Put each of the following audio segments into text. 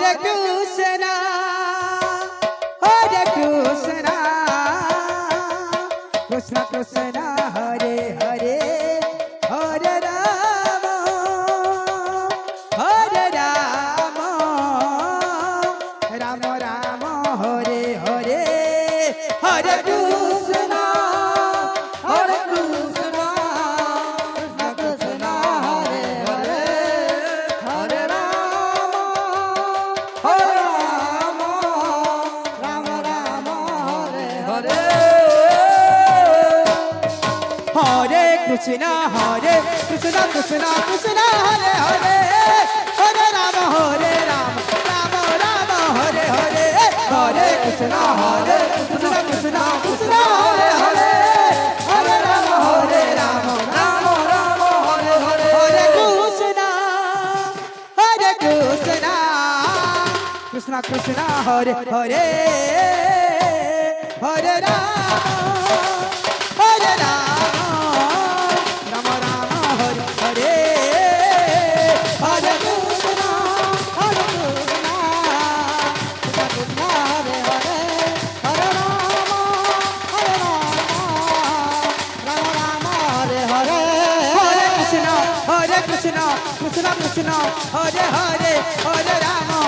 Hare Krishna, Hare Krishna, Krishna Krishna, Hare Hare, Hare Rama, Hare Rama, Rama Rama, Hare Hare, Hare Krishna, Hare Krishna, Krishna Krishna, Hare Hare, Hare Rama, Hare Rama, Rama Rama, Hare Hare. Hare Krishna, Krishna Krishna, Hare Hare, Hare Rama, Rama Rama, Hare Hare. Hare Krishna, Krishna Krishna, Hare Hare, Hare Rama, Rama Rama, Hare Hare. Hare Krishna, Krishna Krishna, Hare Hare, Hare Rama, Hare Rama, Rama Rama, Hare Hare. Hare Krishna, Krishna Krishna, Hare Hare, Hare Rama, Rama Rama, Hare Hare. Hare Krishna, Krishna Krishna, Hare Hare, Hare Rama, Rama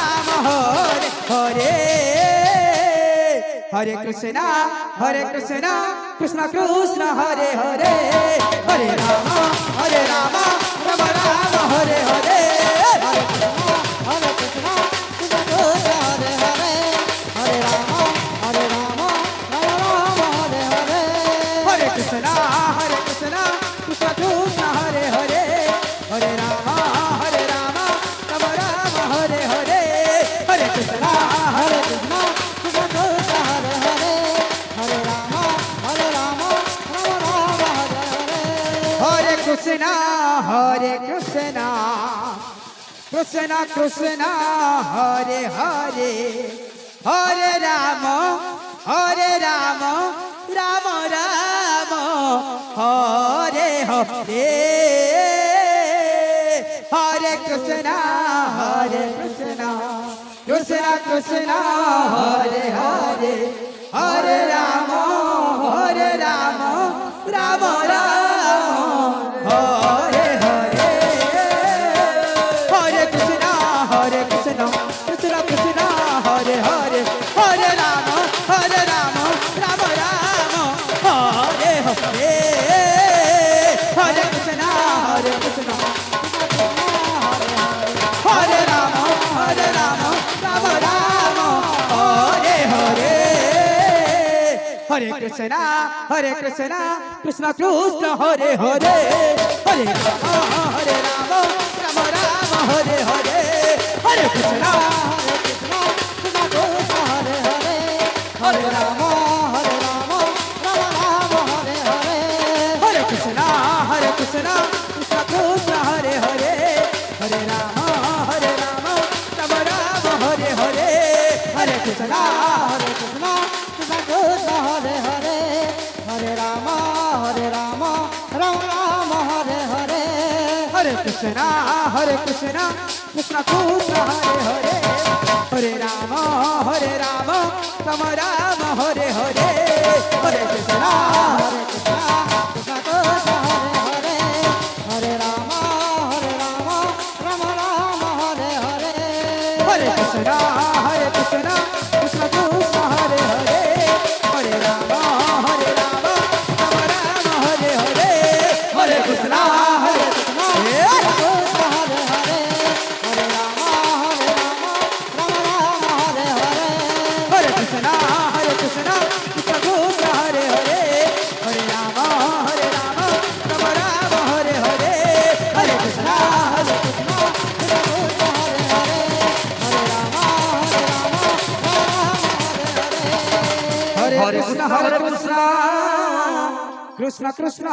Rama, Hare Hare. Hare Krishna, Krishna Krishna, Hare Hare, Hare Rama, Rama Rama, Hare Hare. Hare Krishna, Krishna Krishna, Hare Hare, Hare Rama, Rama Rama, Hare Hare. Hare Krishna, Krishna Krishna, Hare Hare, Hare Rama, Rama Rama, Hare Hare. Hare Krishna, Krishna Krishna, Hare Hare, Hare Rama, Rama Rama, Hare Hare. Hare Krishna, Krishna Krishna, Hare Hare, Hare Rama, Rama Rama, Hare Hare. Hare Krishna, Krishna Krishna, Hare Hare, Hare Rama, Rama Rama, Hare Hare. Hare Krishna, Krishna Krishna, Hare Hare, Hare Rama, Rama Rama, Hare Hare. Hare Krishna, Krishna Hare Rama, Rama Rama, Hare Hare. Hare Krishna, Krishna Krishna, Hare Hare, Hare Rama, Rama Rama, Hare Hare. Hare Krishna, Krishna Krishna, Hare Hare, Hare Rama, Rama Rama, Hare Hare. Hare Krishna, Krishna Krishna, Hare Hare, Hare Rama, Rama Rama, Hare Hare. Hare Krishna, Krishna Krishna, Hare Hare, Hare Rama, Rama Rama, Hare Hare. Hare Krishna, Krishna Krishna, Hare Hare, Hare Rama, Rama Rama, Hare Hare. Hare Krishna, Krishna Krishna, Hare Hare, Hare Rama, Rama Rama, Hare Hare. Hare Krishna, Krishna Krishna, Hare Hare, Hare Rama, Rama Rama, Hare Hare. Hare Krishna, Krishna Krishna, Hare Hare, Hare Rama, Rama Rama, Hare Hare. Hare Krishna, Krishna Krishna, Hare Hare, Hare Rama, Rama Rama, Hare Hare. Hare Krishna, Krishna Krishna, Hare Hare, Hare Rama, Rama Rama, Hare Hare. Hare Krishna, Krishna Krishna.